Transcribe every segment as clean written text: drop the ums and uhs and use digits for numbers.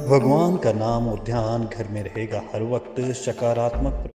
भगवान का नाम और ध्यान घर में रहेगा हर वक्त सकारात्मक।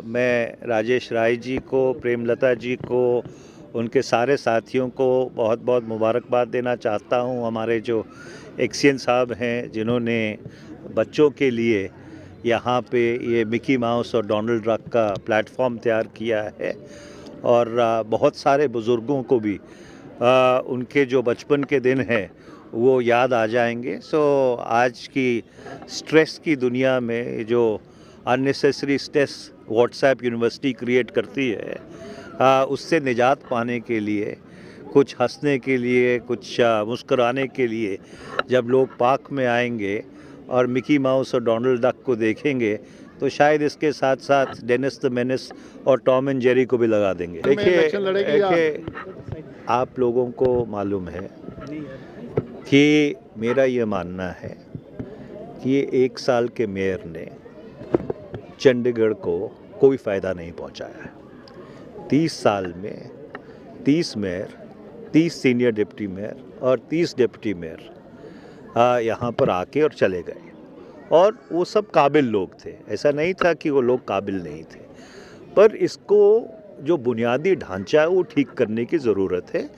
मैं राजेश राय जी को, प्रेमलता जी को, उनके सारे साथियों को बहुत बहुत मुबारकबाद देना चाहता हूं। हमारे जो एक्सियन साहब हैं जिन्होंने बच्चों के लिए यहाँ पे ये मिकी माउस और डोनाल्ड डक का प्लेटफॉर्म तैयार किया है, और बहुत सारे बुज़ुर्गों को भी उनके जो बचपन के दिन हैं वो याद आ जाएंगे। सो आज की स्ट्रेस की दुनिया में जो unnecessary stress WhatsApp university create करती है, उससे निजात पाने के लिए, कुछ हंसने के लिए, कुछ मुस्कुराने के लिए जब लोग पार्क में आएंगे और मिकी माउस और डोनाल्ड डक को देखेंगे तो शायद इसके साथ साथ डेनिस द मेनिस और टॉम एंड जेरी को भी लगा देंगे। देखिए, आप लोगों को मालूम है कि मेरा ये मानना है कि ये 1 साल के मेयर ने चंडीगढ़ को कोई फ़ायदा नहीं पहुंचाया है। 30 साल में 30 मेयर, 30 सीनियर डिप्टी मेयर और 30 डिप्टी मेयर यहाँ पर आके और चले गए, और वो सब काबिल लोग थे। ऐसा नहीं था कि वो लोग काबिल नहीं थे, पर इसको जो बुनियादी ढांचा है वो ठीक करने की ज़रूरत है।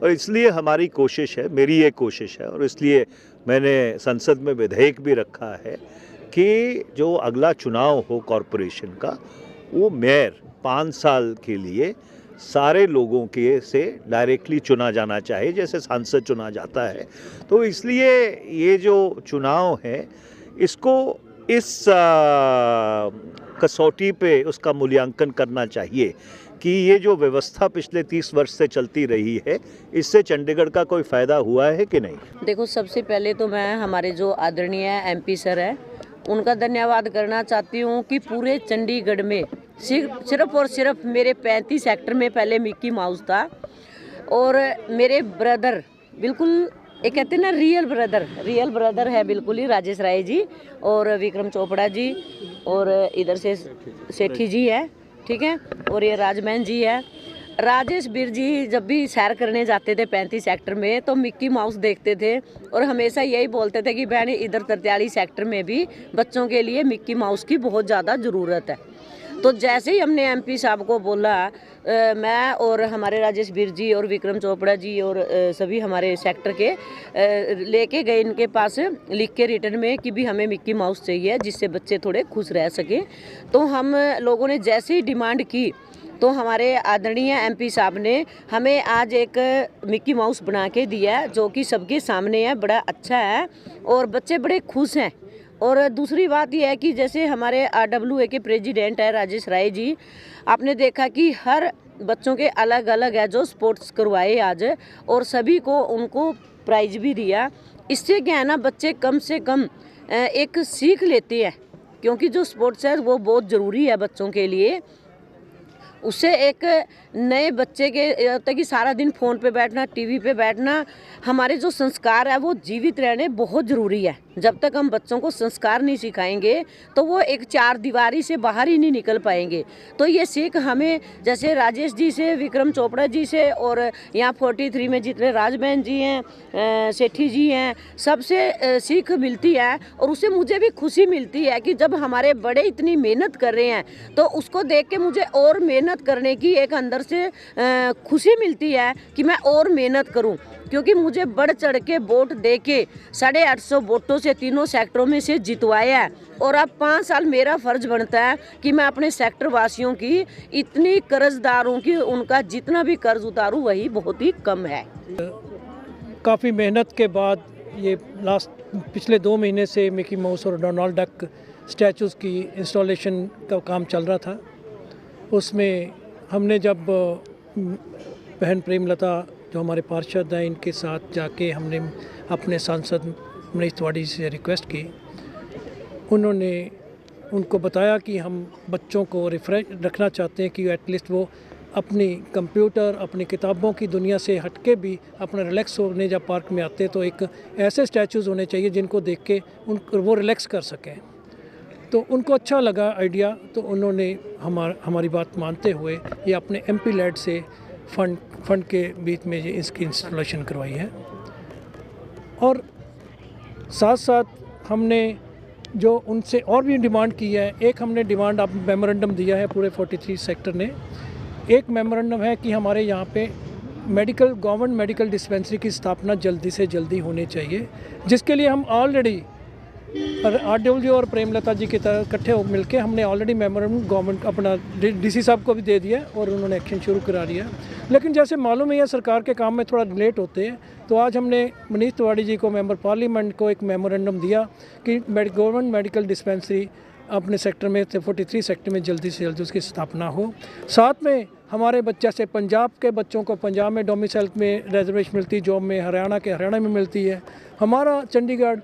और इसलिए हमारी कोशिश है, मेरी ये कोशिश है, और इसलिए मैंने संसद में विधेयक भी रखा है कि जो अगला चुनाव हो कॉरपोरेशन का, वो मेयर 5 साल के लिए सारे लोगों के से डायरेक्टली चुना जाना चाहिए, जैसे सांसद चुना जाता है। तो इसलिए ये जो चुनाव है इसको इस कसौटी पे उसका मूल्यांकन करना चाहिए कि ये जो व्यवस्था पिछले 30 वर्ष से चलती रही है, इससे चंडीगढ़ का कोई फ़ायदा हुआ है कि नहीं। देखो, सबसे पहले तो मैं हमारे जो आदरणीय एमपी सर है उनका धन्यवाद करना चाहती हूँ कि पूरे चंडीगढ़ में सिर्फ और सिर्फ मेरे 35 सेक्टर में पहले मिकी माउस था, और मेरे ब्रदर, बिल्कुल एक कहते हैं ना रियल ब्रदर है बिल्कुल ही, राजेश राय जी और विक्रम चोपड़ा जी, और इधर से सेठी जी है, ठीक है, और ये राजमैन जी है। राजेश बीर जी जब भी सैर करने जाते थे 35 सेक्टर में तो मिक्की माउस देखते थे, और हमेशा यही बोलते थे कि बहन इधर 43 सेक्टर में भी बच्चों के लिए मिक्की माउस की बहुत ज़्यादा ज़रूरत है। तो जैसे ही हमने एमपी साहब को बोला, मैं और हमारे राजेश बीर जी और विक्रम चोपड़ा जी और सभी हमारे सेक्टर के लेके गए इनके पास लिख के रिटर्न में कि भी हमें मिक्की माउस चाहिए जिससे बच्चे थोड़े खुश रह सकें। तो हम लोगों ने जैसे ही डिमांड की तो हमारे आदरणीय एमपी साहब ने हमें आज एक मिक्की माउस बना के दिया जो कि सबके सामने है, बड़ा अच्छा है और बच्चे बड़े खुश हैं। और दूसरी बात यह है कि जैसे हमारे RWA के प्रेसिडेंट है राजेश राय जी, आपने देखा कि हर बच्चों के अलग अलग है जो स्पोर्ट्स करवाए आज, और सभी को उनको प्राइज भी दिया। इससे क्या है ना, बच्चे कम से कम एक सीख लेते हैं, क्योंकि जो स्पोर्ट्स है वो बहुत ज़रूरी है बच्चों के लिए। उससे एक नए बच्चे के होता है कि सारा दिन फ़ोन पे बैठना, टीवी पे बैठना, हमारे जो संस्कार है वो जीवित रहने बहुत ज़रूरी है। जब तक हम बच्चों को संस्कार नहीं सिखाएंगे तो वो एक 4 दीवारी से बाहर ही नहीं निकल पाएंगे। तो ये सीख हमें जैसे राजेश जी से, विक्रम चोपड़ा जी से, और यहाँ 43 में जितने राजमैन जी हैं, सेठी जी हैं, सबसे सीख मिलती है। और उससे मुझे भी खुशी मिलती है कि जब हमारे बड़े इतनी मेहनत कर रहे हैं तो उसको देख के मुझे और मेहनत करने की एक अंदर से खुशी मिलती है कि मैं और मेहनत करूं, क्योंकि मुझे बढ़ चढ़ के वोट दे के 850 वोटों से तीनों सेक्टरों में से जितवाया है। और अब 5 साल मेरा फर्ज बनता है कि मैं अपने सेक्टर वासियों की इतनी कर्जदारों की उनका जितना भी कर्ज उतारूं वही बहुत ही कम है। काफ़ी मेहनत के बाद ये पिछले 2 महीने से मिकी माउस और डोनाल्ड डक स्टैचूज़ की इंस्टॉलेशन का काम चल रहा था। उसमें हमने जब बहन प्रेमलता जो हमारे पार्षद हैं इनके साथ जाके हमने अपने सांसद मनीष तिवारी से रिक्वेस्ट की, उन्होंने उनको बताया कि हम बच्चों को रिफ्रेश रखना चाहते हैं कि एटलीस्ट वो अपनी कंप्यूटर अपनी किताबों की दुनिया से हटके भी अपना रिलैक्स होने जब पार्क में आते हैं तो एक ऐसे स्टैचूज़ होने चाहिए जिनको देख के वो रिलैक्स कर सकें। तो उनको अच्छा लगा आइडिया, तो उन्होंने हमारी बात मानते हुए ये अपने MP लेड से फंड के बीच में ये इसकी इंस्टॉलेशन करवाई है। और साथ साथ हमने जो उनसे और भी डिमांड की है, एक हमने डिमांड आप मेमोरेंडम दिया है पूरे 43 सेक्टर ने। एक मेमोरेंडम है कि हमारे यहाँ पे गवर्नमेंट मेडिकल डिस्पेंसरी की स्थापना जल्दी से जल्दी होनी चाहिए, जिसके लिए हम ऑलरेडी RW और प्रेमलता जी की तरह इकट्ठे हो मिलके हमने ऑलरेडी मेमोरेंडम गवर्नमेंट अपना DC साहब को भी दे दिया और उन्होंने एक्शन शुरू करा दिया। लेकिन जैसे मालूम है सरकार के काम में थोड़ा लेट होते हैं, तो आज हमने मनीष तिवारी जी को मेंबर पार्लियामेंट को एक मेमोरेंडम दिया कि गवर्नमेंट मेडिकल डिस्पेंसरी अपने सेक्टर में 43 सेक्टर में जल्दी से जल्दी उसकी स्थापना हो। साथ में हमारे बच्चे से पंजाब के बच्चों को पंजाब में डोमिसाइल में रिजर्वेशन मिलती, जॉब में हरियाणा में मिलती है। हमारा चंडीगढ़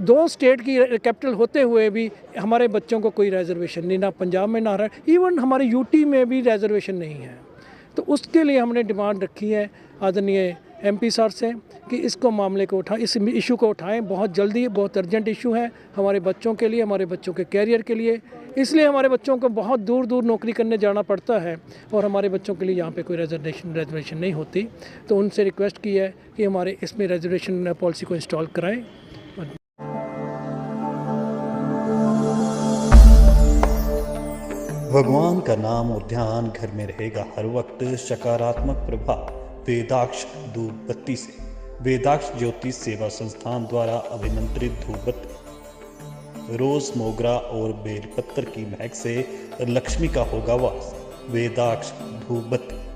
2 स्टेट की कैपिटल होते हुए भी हमारे बच्चों को कोई रिजर्वेशन नहीं, ना पंजाब में ना इवन हमारे UT में भी रिजर्वेशन नहीं है। तो उसके लिए हमने डिमांड रखी है आदरणीय MP सर से कि इसको मामले को इस इशू को उठाएं बहुत जल्दी। बहुत अर्जेंट इशू है हमारे बच्चों के लिए, हमारे बच्चों के कैरियर के लिए। इसलिए हमारे बच्चों को बहुत दूर दूर नौकरी करने जाना पड़ता है और हमारे बच्चों के लिए यहाँ पे कोई रिजर्वेशन नहीं होती। तो उनसे रिक्वेस्ट की है कि हमारे इसमें रिजर्वेशन पॉलिसी को इंस्टॉल कराएं। भगवान का नाम और ध्यान घर में रहेगा हर वक्त, सकारात्मक प्रभाव वेदाक्ष धूप बत्ती से। वेदाक्ष ज्योतिष सेवा संस्थान द्वारा अभिमंत्रित धूप बत्ती रोज मोगरा और बेलपत्र की महक से लक्ष्मी का होगा वास। वेदाक्ष धूप बत्ती।